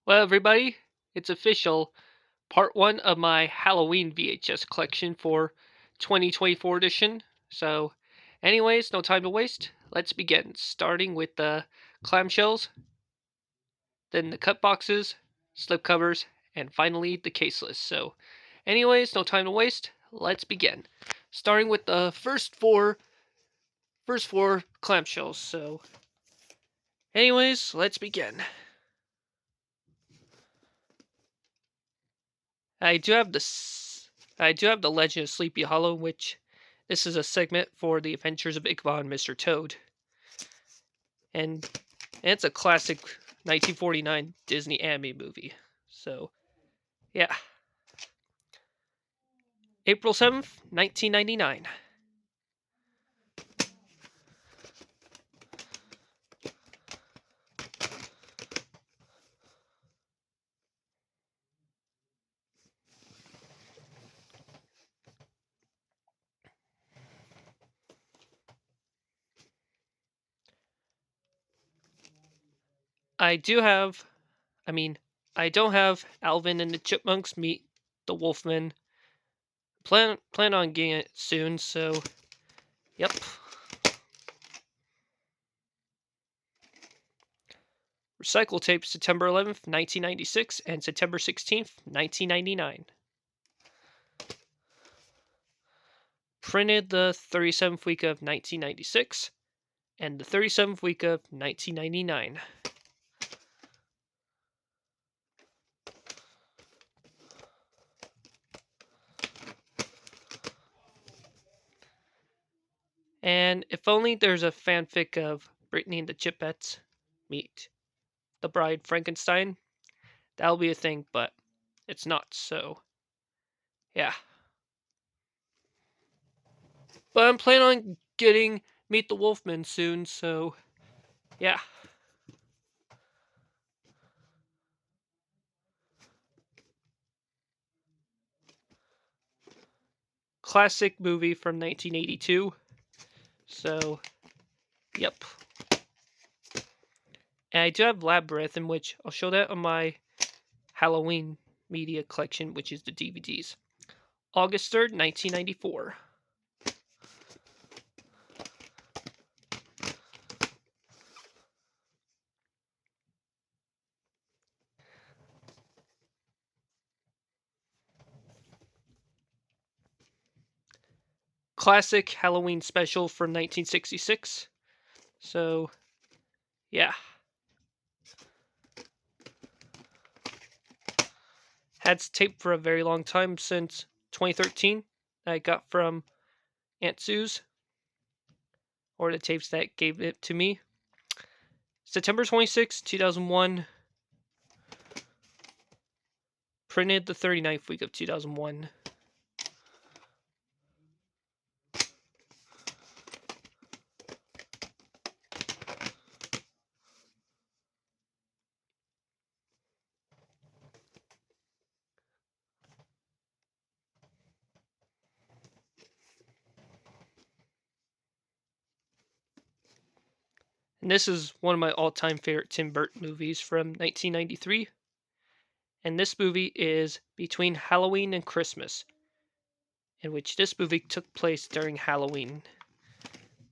Well, everybody, it's official. Part one of my Halloween VHS collection for 2024 edition. So, anyways, no time to waste. Let's begin. Starting with the clamshells, then the cut boxes, slip covers, and finally the case list. So, anyways, no time to waste. Let's begin. Starting with the first four clamshells. So, anyways, let's begin. I do have the Legend of Sleepy Hollow, which this is a segment for the Adventures of Ichabod and Mr. Toad, and it's a classic 1949 Disney anime movie. So yeah, April 7th, 1999. I do have, I mean, I don't have Alvin and the Chipmunks meet the Wolfman. Plan on getting it soon. So yep. Recycle tape September 11th, 1996 and September 16th, 1999. Printed the 37th week of 1996 and the 37th week of 1999. And if only there's a fanfic of Brittany and the Chipettes meet the bride Frankenstein, that'll be a thing, but it's not, so yeah. But I'm planning on getting Meet the Wolfman soon, so yeah. Classic movie from 1982, so yep. And I do have Labyrinth, in which I'll show that on my Halloween media collection, which is the DVDs. August 3rd, 1994. Classic Halloween special from 1966. So, yeah. Had tape for a very long time since 2013. I got from Aunt Sue's, or the tapes that gave it to me. September 26, 2001. Printed the 39th week of 2001. And this is one of my all time favorite Tim Burton movies from 1993. And this movie is Between Halloween and Christmas, in which this movie took place during Halloween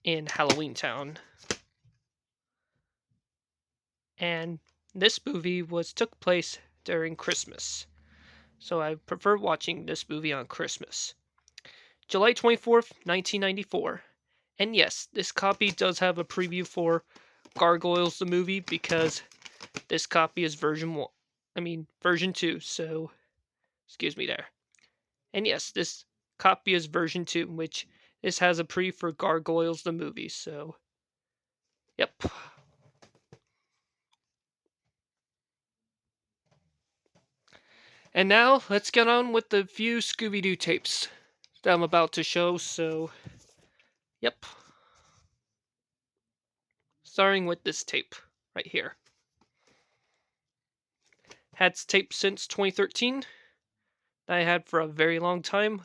in Halloween Town. And this movie took place during Christmas. So I prefer watching this movie on Christmas. July 24th, 1994. And yes, this copy does have a preview for Gargoyles the movie because this copy is version 2, so excuse me there. And yes, this copy is version 2, which this has a pre for Gargoyles the movie, so yep. And now let's get on with the few Scooby Doo tapes that I'm about to show, so yep. Starting with this tape right here. Had tape since 2013 that I had for a very long time.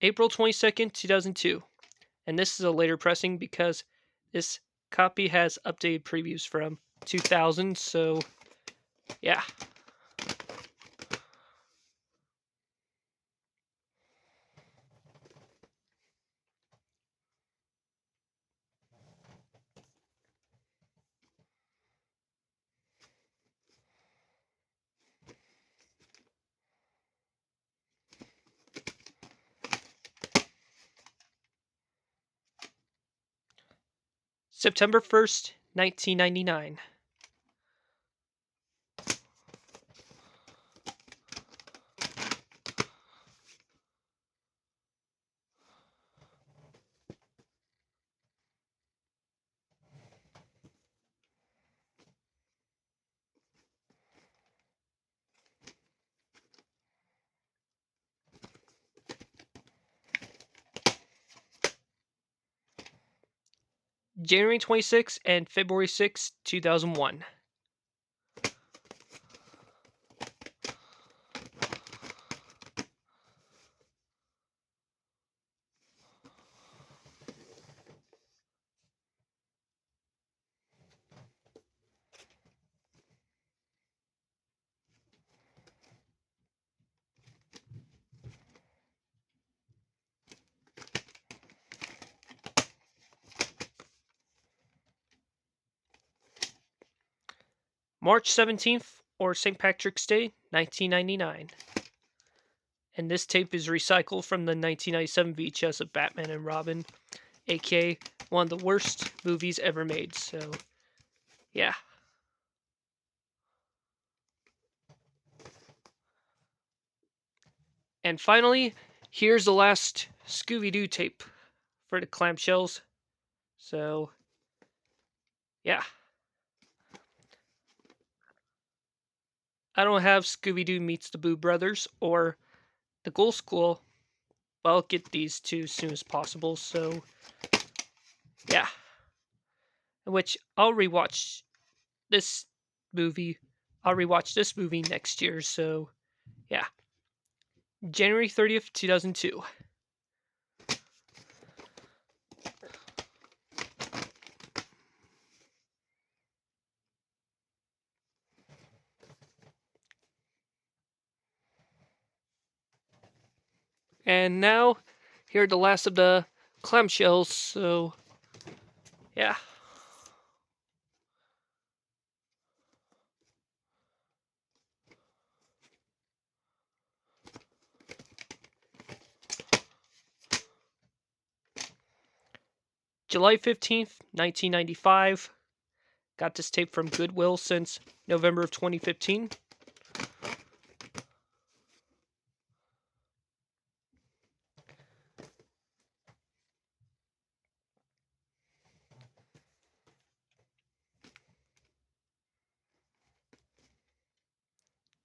April 22nd, 2002. And this is a later pressing because this copy has updated previews from 2000. So, yeah. September 1st, 1999. January 26th and February 6th, 2001. March 17th, or St. Patrick's Day, 1999. And this tape is recycled from the 1997 VHS of Batman and Robin, aka one of the worst movies ever made. So, yeah. And finally, here's the last Scooby-Doo tape for the clamshells. So, yeah. I don't have Scooby-Doo Meets the Boo Brothers or the Ghoul School, but I'll get these two as soon as possible. So, yeah. Which I'll rewatch this movie. I'll rewatch this movie next year. So, yeah. January 30th, 2002. And now, here are the last of the clamshells. So, yeah. July 15th, 1995. Got this tape from Goodwill since November of 2015.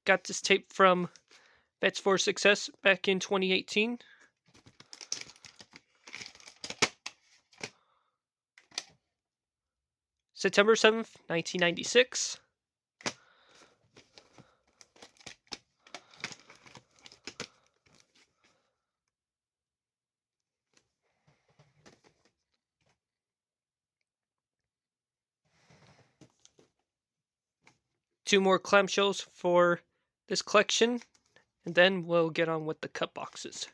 Got this tape from Vets for Success back in 2018. September 7th, 1996. Two more clamshells for this collection, and then we'll get on with the cut boxes.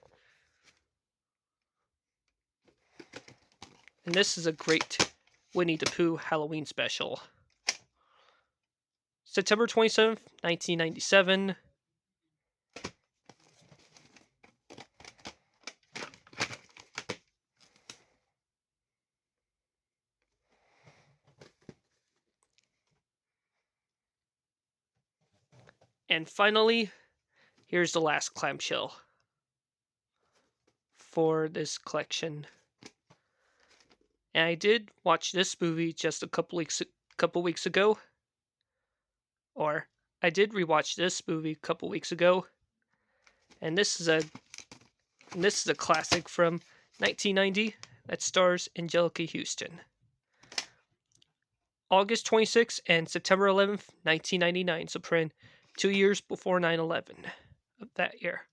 And this is a great Winnie the Pooh Halloween special. September 27th, 1997. And finally, here's the last clamshell for this collection. And I did watch this movie just a couple weeks ago. Or I did rewatch this movie a couple weeks ago. And this is a classic from 1990 that stars Angelica Houston. August 26th and September 11th, 1999. So, 2 years before 9/11 of that year.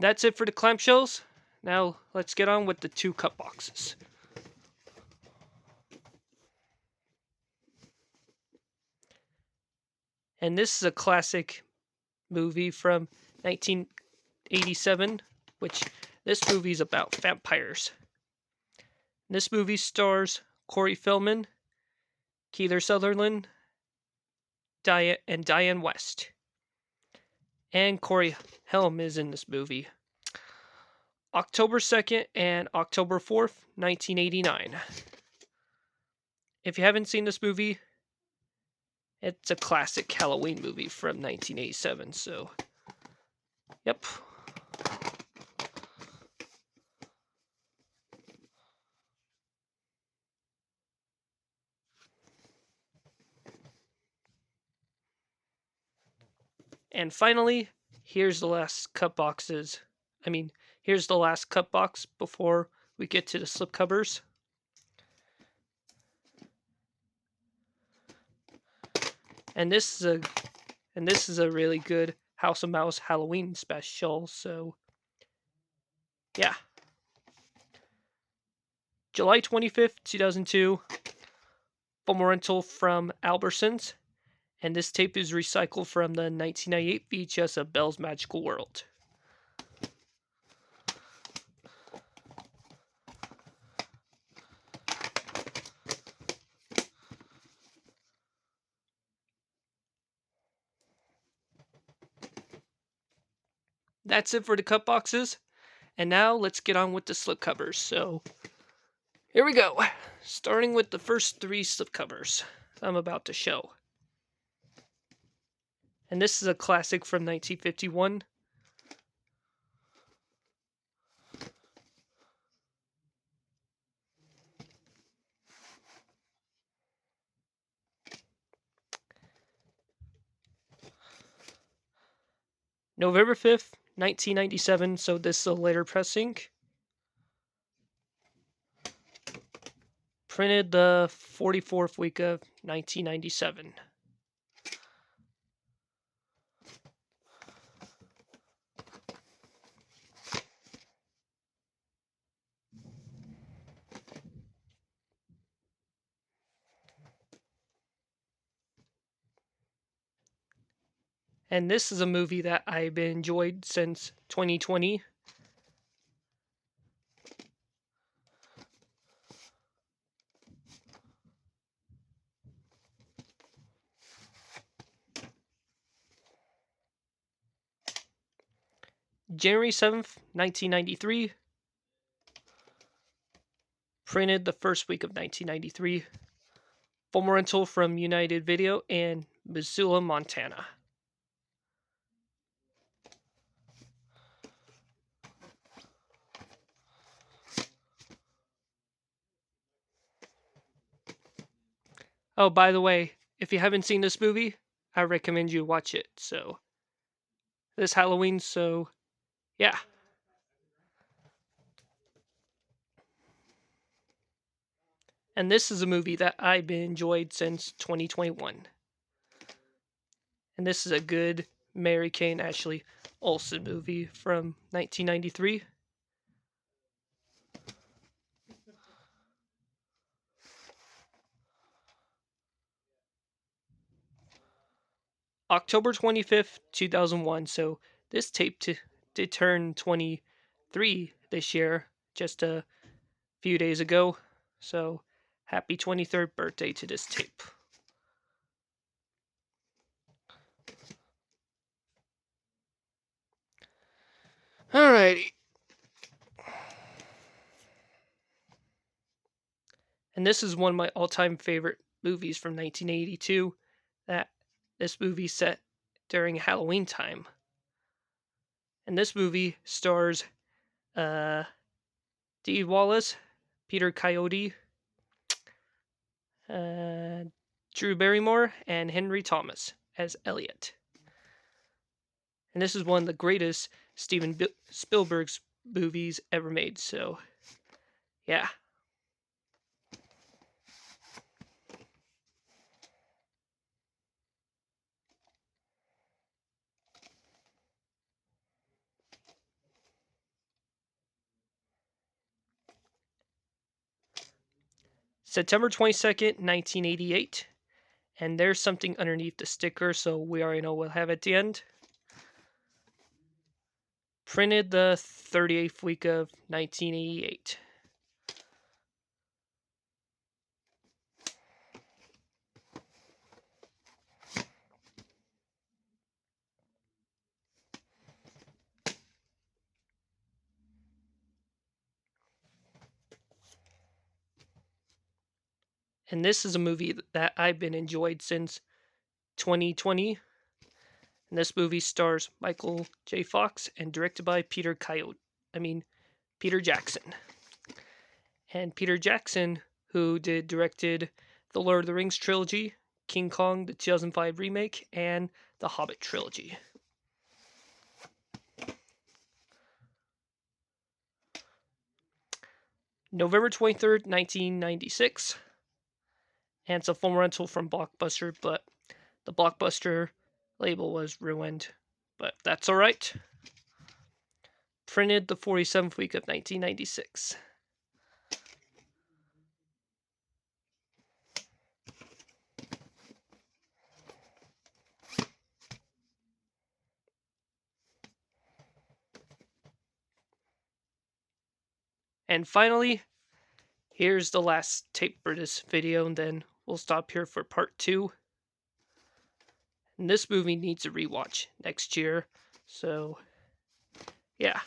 that's it for the clamshells. Now let's get on with the 2 cut boxes. And this is a classic movie from 1987, which this movie is about vampires. This movie stars Corey Feldman, Keith Sutherland, and Diane West. And Corey Helm is in this movie. October 2nd and October 4th, 1989. If you haven't seen this movie, it's a classic Halloween movie from 1987, so yep. And finally, here's the last cut boxes. Here's the last cut box before we get to the slipcovers. And this is a really good House of Mouse Halloween special, so yeah. July 25th, 2002, film rental from Albertsons. And this tape is recycled from the 1998 VHS of Belle's Magical World. That's it for the cut boxes. And now let's get on with the slipcovers. So here we go. Starting with the first 3 slipcovers I'm about to show. And this is a classic from 1951. November 5th, 1997, so this is a later pressing. Printed the 44th week of 1997. And this is a movie that I've enjoyed since 2020. January 7th, 1993. Printed the first week of 1993. Film rental from United Video in Missoula, Montana. Oh, by the way, if you haven't seen this movie, I recommend you watch it. So, this Halloween, so yeah. And this is a movie that I've enjoyed since 2021. And this is a good Mary Kay and Ashley Olsen movie from 1993. October 25th, 2001. So this tape did turn 23 this year, just a few days ago. So happy 23rd birthday to this tape. Alrighty. And this is one of my all-time favorite movies from 1982. That this movie set during Halloween time. And this movie stars Dee Wallace, Peter Coyote, Drew Barrymore, and Henry Thomas as Elliot. And this is one of the greatest Steven Spielberg's movies ever made. So, yeah. September 22nd, 1988. And there's something underneath the sticker, so we already know we'll have at the end. Printed the 38th week of 1988. And this is a movie that I've been enjoyed since 2020. And this movie stars Michael J. Fox and directed by Peter Jackson. And Peter Jackson, who directed the Lord of the Rings trilogy, King Kong, the 2005 remake, and the Hobbit trilogy. November 23rd, 1996. And it's a film rental from Blockbuster, but the Blockbuster label was ruined. But that's alright. Printed the 47th week of 1996. And finally, here's the last tape for this video, and then we'll stop here for part 2. And this movie needs a rewatch next year, so yeah.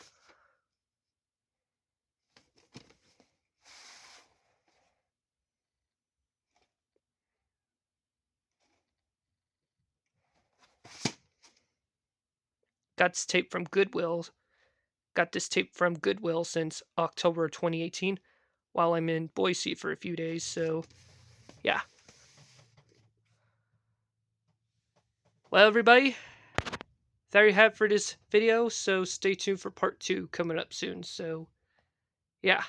Got this tape from Goodwill. Got this tape from Goodwill since October 2018 while I'm in Boise for a few days, so yeah. Well, everybody, there you have for this video, so stay tuned for part 2 coming up soon, so yeah.